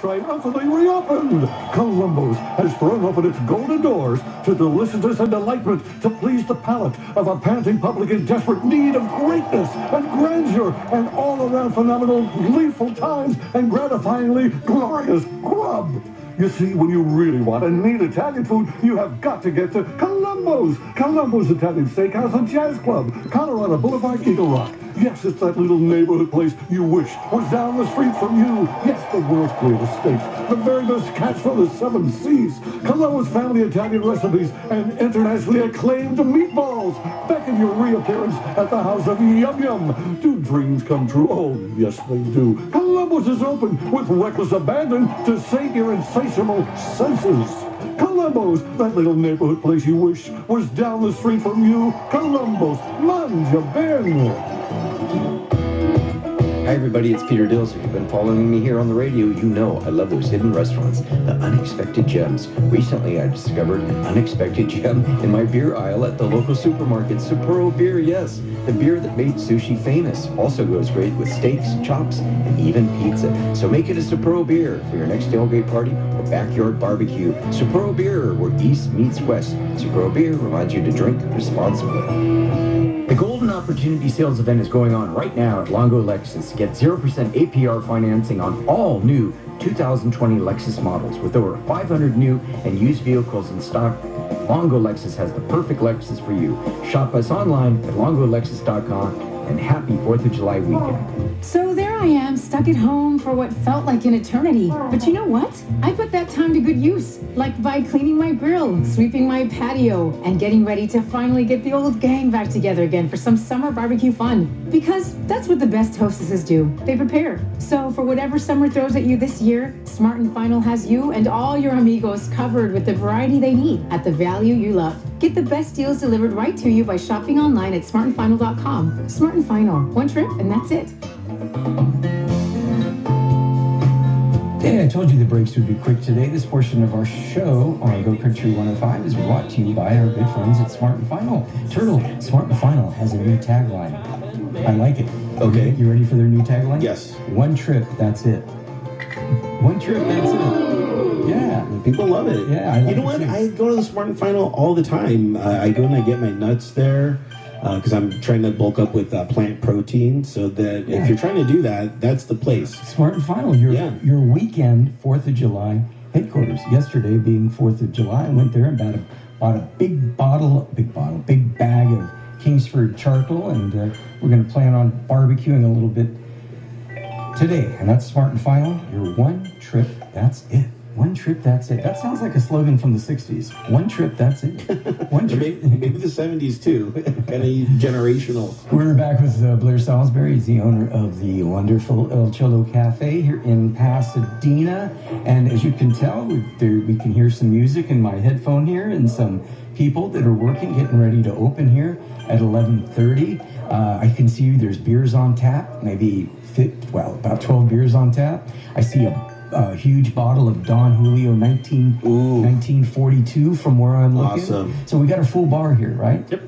triumphantly reopened. Columbo's has thrown open its golden doors to deliciousness and delightment to please the palate of a panting public in desperate need of greatness and grandeur and all-around phenomenal, gleeful times and gratifyingly glorious grub. You see, when you really want and need Italian food, you have got to get to Columbo's. Columbo's Italian Steakhouse and Jazz Club, Colorado Boulevard, Eagle Rock. Yes, it's that little neighborhood place you wish was down the street from you. Yes, the world's greatest steaks, the very best catch from the 7 seas. Columbo's family Italian recipes and internationally acclaimed meatballs beckon your reappearance at the house of Yum Yum. Do dreams come true? Oh, yes, they do. Columbo's is open with reckless abandon to sate your insatiable senses. Columbo's, that little neighborhood place you wish was down the street from you. Columbo's, mangia bene. Hi everybody, it's Peter Dills. If you've been following me here on the radio, you know I love those hidden restaurants, the unexpected gems. Recently I discovered an unexpected gem in my beer aisle at the local supermarket, Sapporo Beer, yes. The beer that made sushi famous also goes great with steaks, chops, and even pizza. So make it a Sapporo Beer for your next tailgate party or backyard barbecue. Sapporo Beer, where East meets West. Sapporo Beer reminds you to drink responsibly. The Golden Opportunity Sales event is going on right now at Longo Lexus. Get 0% APR financing on all new 2020 Lexus models. With over 500 new and used vehicles in stock, Longo Lexus has the perfect Lexus for you. Shop us online at longolexus.com, and happy 4th of July weekend. So there I am, stuck at home for what felt like an eternity. But you know what? I put that time to good use, like by cleaning my grill, sweeping my patio, and getting ready to finally get the old gang back together again for some summer barbecue fun. Because that's what the best hostesses do. They prepare. So for whatever summer throws at you this year, Smart & Final has you and all your amigos covered with the variety they need at the value you love. Get the best deals delivered right to you by shopping online at smartandfinal.com. Smart & Final. One trip and that's it. Hey, I told you the breaks would be quick today. This portion of our show on Go Country 105 is brought to you by our good friends at Smart & Final. Turtle, Smart & Final has a new tagline. I like it. Okay. You ready for their new tagline? Yes. One trip, that's it. One trip, that's it. Yeah. People love it. Yeah, I like You know it what? too. I go to the Smart & Final all the time. I go and I get my nuts there because I'm trying to bulk up with plant protein. So that if you're trying to do that, that's the place. Smart & Final, your weekend 4th of July headquarters. Yesterday being 4th of July, I went there and bought a big bag of Kingsford charcoal, and we're going to plan on barbecuing a little bit today. And that's Smart & Final, your one trip, that's it. One trip, that's it. That sounds like a slogan from the 60s. One trip, that's it. One trip. Maybe the 70s too. Kind of generational. We're back with Blair Salisbury. He's the owner of the wonderful El Cholo Cafe here in Pasadena. And as you can tell, we can hear some music in my headphone here and some people that are working, getting ready to open here at 11:30. I can see there's beers on tap, maybe about 12 beers on tap. I see a huge bottle of Don Julio 1942 from where I'm looking. Awesome. So we got a full bar here, right? Yep.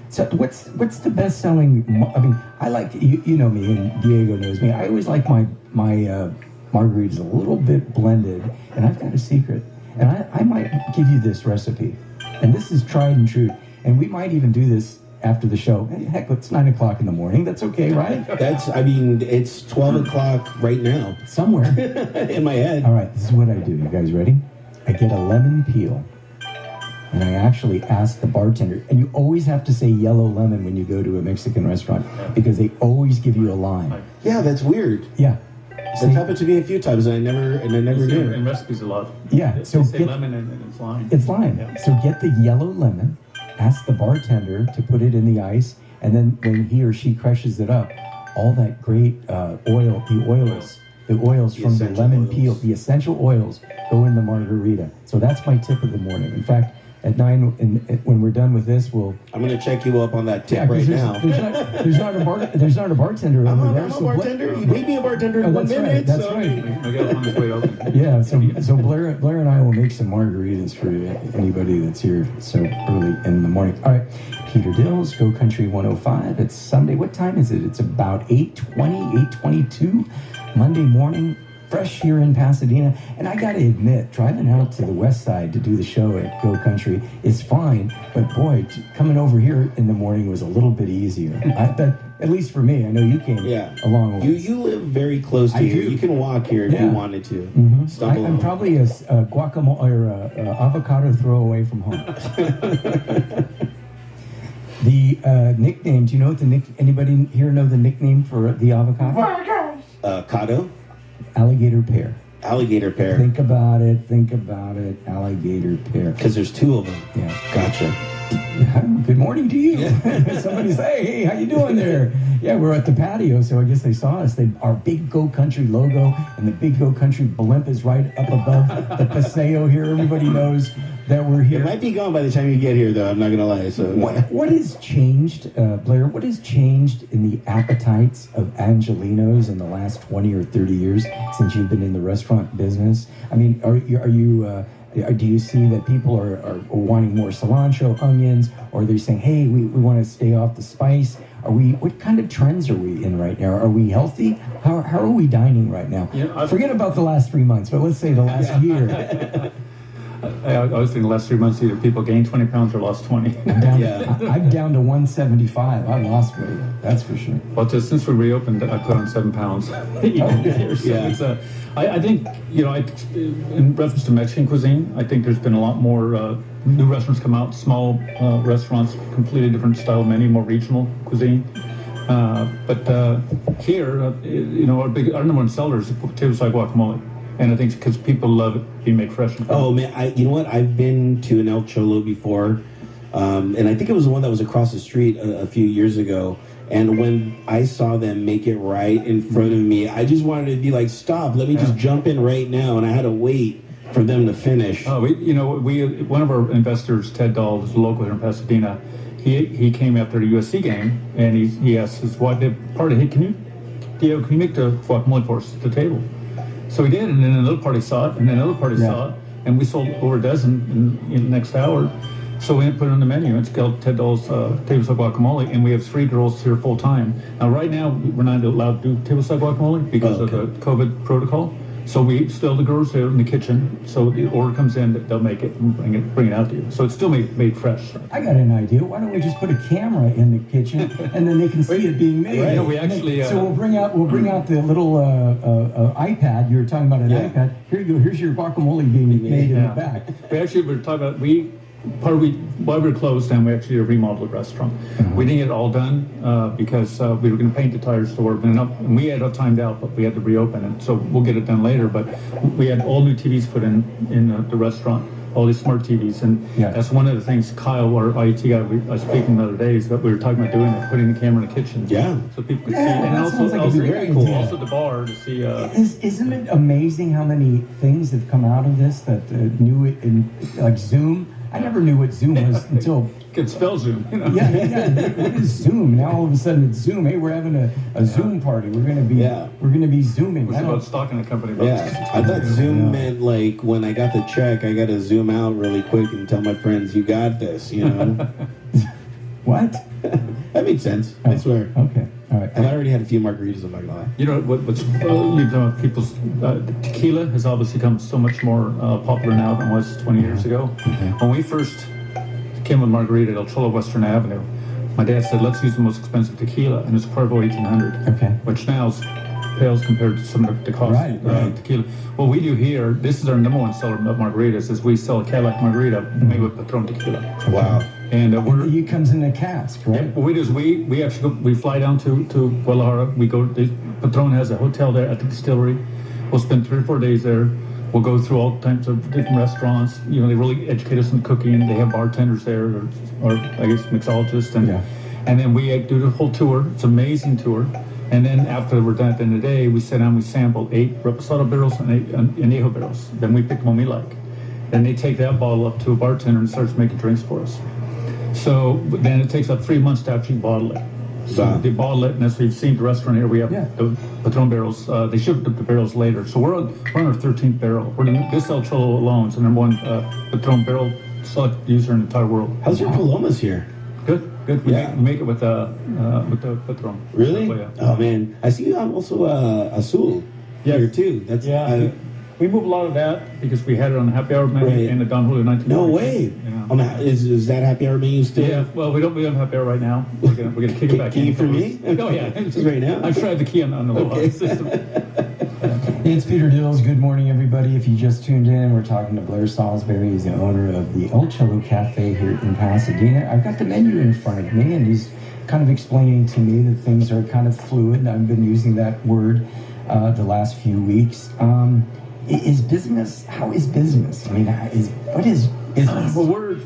So what's the best selling? I mean, I like you know me, and Diego knows me. I always like my margaritas a little bit blended, and I've got a secret, and I might give you this recipe, and this is tried and true, and we might even do this after the show. Heck, it's 9 o'clock in the morning. That's okay, right? It's 12 o'clock right now. Somewhere. In my head. All right, this is what I do. You guys ready? I get a lemon peel, and I actually ask the bartender, and you always have to say yellow lemon when you go to a Mexican restaurant, because they always give you a lime. Yeah, that's weird. Yeah. That's happened to me a few times, and I never do. In recipes a lot. Yeah. So say lemon and it's lime. It's lime. Yeah. So get the yellow lemon, ask the bartender to put it in the ice, and then when he or she crushes it up, all that great the oils from the lemon peel, the essential oils, go in the margarita. So that's my tip of the morning. In fact, at 9, when we're done with this, I'm going to check you up on that tip right now. There's not a bartender over there. I'm a bartender. You made me a bartender in 1 minute. That's right. I got on his way open. Yeah, so Blair and I will make some margaritas for anybody that's here so early in the morning. All right, Peter Dills, Go Country 105. It's Sunday. What time is it? It's about 8:20, 8:22, Monday morning. fresh here in Pasadena. And I got to admit, driving out to the west side to do the show at Go Country is fine. But boy, coming over here in the morning was a little bit easier. I bet, at least for me. I know you came a long way. You live very close to here. do. You can walk here if you wanted to. I'm probably a guacamole or a avocado throw away from home. The nickname, do you know what anybody here know the nickname for the avocado? Cado? Alligator pear. Alligator pear. Think about it, alligator pear. Because there's two of them. Yeah. Gotcha. Good morning to you. Somebody say, hey, how you doing there? Yeah, we're at the patio, so I guess they saw us. Our big Go Country logo and the big Go Country blimp is right up above the Paseo here. Everybody knows that we're here. It might be gone by the time you get here, though. I'm not going to lie. So What has changed, Blair? What has changed in the appetites of Angelinos in the last 20 or 30 years since you've been in the restaurant business? I mean, do you see that people are wanting more cilantro, onions, or they're saying, hey, we want to stay off the spice? What kind of trends are we in right now? Are we healthy? How are we dining right now? Forget about the last 3 months, but let's say the last year. I was thinking the last 3 months either people gained 20 pounds or lost 20. I'm down to 175. I lost weight, that's for sure. Well, just since we reopened, I put on 7 pounds. I think, in reference to Mexican cuisine, I think there's been a lot more new restaurants come out, small restaurants, completely different style menu, more regional cuisine. But here, our number one seller is potato salad guacamole. And I think because people love it being made fresh. Oh, man, you know what? I've been to an El Cholo before, and I think it was the one that was across the street a few years ago. And when I saw them make it right in front of me, I just wanted to be like, stop, let me just jump in right now. And I had to wait for them to finish. Oh, one of our investors, Ted Dahl, is a local here in Pasadena. He came after the USC game, and he asked his wife, hey, can you make the guacamole for us at the table? So we did, and then another party saw it, and then another party saw it, and we sold over a dozen in the next hour. So we put it on the menu. It's called Ted Dahl's table side guacamole, and we have 3 girls here full time. Now, right now, we're not allowed to do table side guacamole because of the COVID protocol. So we still the girls there in the kitchen. So the order comes in, they'll make it and bring it out to you. So it's still made fresh. I got an idea. Why don't we just put a camera in the kitchen and then they can see it being made? Right. We actually. So we'll bring out the little iPad. You were talking about an iPad. Here you go. Here's your guacamole being made in the back. We actually were talking about while we were closed down, we actually remodeled the restaurant. We didn't get it all done because we were going to paint the entire store, and we had it timed out, but we had to reopen it. So we'll get it done later. But we had all new TVs put in the restaurant, all these smart TVs, and that's one of the things. Kyle, our IT guy, I was speaking the other day, is that we were talking about doing it, putting the camera in the kitchen, so people could see, and also very cool. Also the bar to see. Isn't it amazing how many things have come out of this that like Zoom? I never knew what Zoom was until... You can spell Zoom. What is Zoom? Now all of a sudden it's Zoom. Hey, we're having a Zoom party. We're gonna be Zooming. It was about stocking a company. I thought Zoom meant like when I got the check, I got to zoom out really quick and tell my friends, "You got this," What? That made sense. I swear. Okay. All right. And I already had a few margaritas. I'm not gonna lie. You know what's people's tequila has obviously become so much more popular now than it was 20 years ago. When we first came with margarita at El Cholo Western Avenue, my dad said, let's use the most expensive tequila, and it's Cuervo 1800, which now pales compared to some of the cost of tequila. What we do here, this is our number one seller of margaritas, is we sell a Cadillac margarita made with Patron tequila. Wow. And it comes in a cask, right? Yeah, what we do is we actually we fly down to Guadalajara. We go. Patron has a hotel there at the distillery. We'll spend 3 or 4 days there. We'll go through all types of different restaurants. They really educate us in cooking. They have bartenders there, or I guess mixologists, and then we do the whole tour. It's an amazing tour. And then after we're done at the end of the day, we sit down. We sample 8 Reposado barrels and 8 Añejo barrels. Then we pick the one we like. Then they take that bottle up to a bartender and starts making drinks for us. So then it takes about 3 months to actually bottle it. So they bottle it, and as we've seen the restaurant here, we have the Patron barrels. They ship the barrels later. So we're on our 13th barrel. This El Cholo alone is the number one Patron barrel select user in the entire world. How's your Palomas here? Good. We make it with the Patron. Really? So, Oh man, I see you have also Azul. Yes. here too. That's we move a lot of that because we had it on the happy hour menu Right. and the Don Julio 19. no way. Yeah. On the, is that happy hour menu still? Yeah, well, we don't have happy hour right now. We're gonna kick it back Key in. for me? Oh yeah, Just right now? I've tried the key on the little Okay. system. Hey, it's Peter Dills. Good morning, everybody. If you just tuned in, we're talking to Blair Salisbury. He's the owner of the El Cholo Cafe here in Pasadena. I've got the menu in front of me, and he's kind of explaining to me that things are kind of fluid. I've been using that word the last few weeks. Is business? How is business? I mean, what is business? Well, we're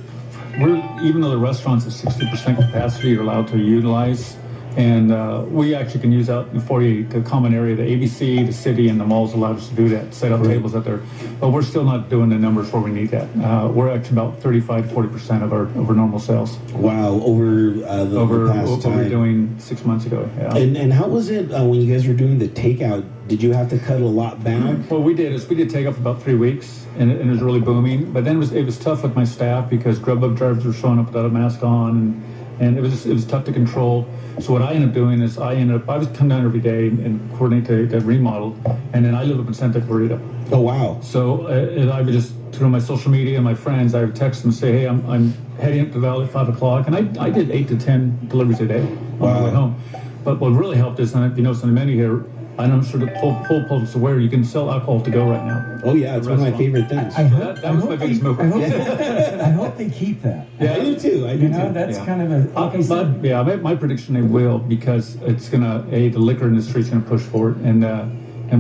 even though the restaurant's at 60% capacity, you're allowed to utilize. And we actually can use out in 48, the common area, the ABC, the city, and the malls allowed us to do that, set up tables out there. But we're still not doing the numbers where we need that. We're actually about 35 to 40% of our normal sales. Wow, over the past What we time. were doing 6 months ago. Yeah. And how was it when you guys were doing the takeout? Did you have to cut a lot back? What we did is we did takeout for about 3 weeks, and it was really booming. But then it was tough with my staff because Grubhub drivers were showing up without a mask on, and it was tough to control. So what I ended up doing is I would come down every day and coordinate the remodel, and then I live up in Santa Clarita. Oh wow! So I would just through my social media and my friends, I would text them and say, hey, I'm heading up to the Valley at 5 o'clock, and I did 8 to 10 deliveries a day on my way home. But what really helped is, and if you notice on the menu here, I'm sure the full public's aware you can sell alcohol to go right now. Oh yeah, it's one of my favorite things. I hope, that was my biggest move. I hope they keep that. Yeah, I do too. I do too. That's kind of a. Like I said, my prediction they will, because it's gonna the liquor industry is gonna push for it and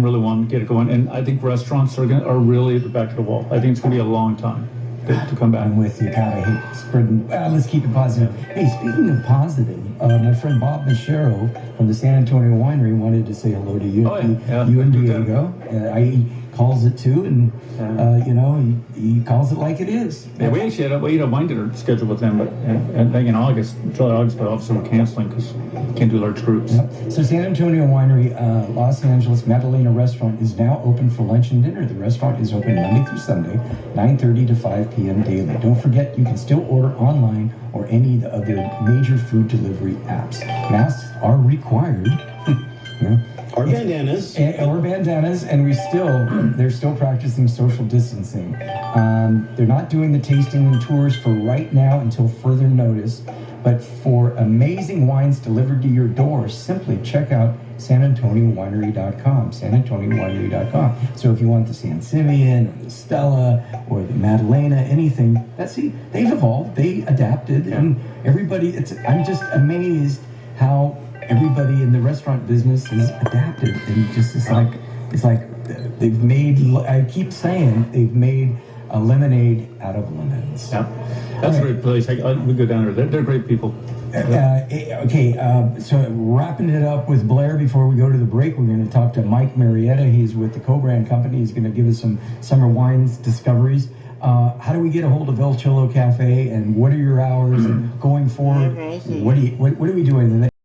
really want to get it going. And I think restaurants are really at the back of the wall. I think it's gonna be a long time to come back. I'm with you. God, I hate spreading. Well, let's keep it positive. Hey, speaking of positive, my friend Bob Michero from the San Antonio Winery wanted to say hello to you. Oh, yeah. You and Diego. He calls it too, and he calls it like it is. Yeah, we actually had a wine dinner scheduled with them, but I think in July, August, but obviously we're canceling because can't do large groups. Yep. So San Antonio Winery, Los Angeles Madalena Restaurant is now open for lunch and dinner. The restaurant is open Monday through Sunday, 9:30 to 5 p.m. daily. Don't forget, you can still order online or any of their major food delivery apps. Masks are required. Or bandanas. Or bandanas, and they're still practicing social distancing. They're not doing the tasting and tours for right now until further notice, but for amazing wines delivered to your door, simply check out SanAntonioWinery.com, SanAntonioWinery.com. So if you want the San Simeon, or the Stella, or the Madalena, anything, they've evolved, they adapted, and everybody, I'm just amazed how everybody in the restaurant business is adapted, and it's like they've made, I keep saying, they've made a lemonade out of lemons. Yeah, that's a great place. We go down there. They're great people. So wrapping it up with Blair before we go to the break, we're going to talk to Mike Marietta. He's with the Co-Brand Company. He's going to give us some summer wines discoveries. How do we get a hold of El Cholo Cafe, and what are your hours and going forward? What are we doing?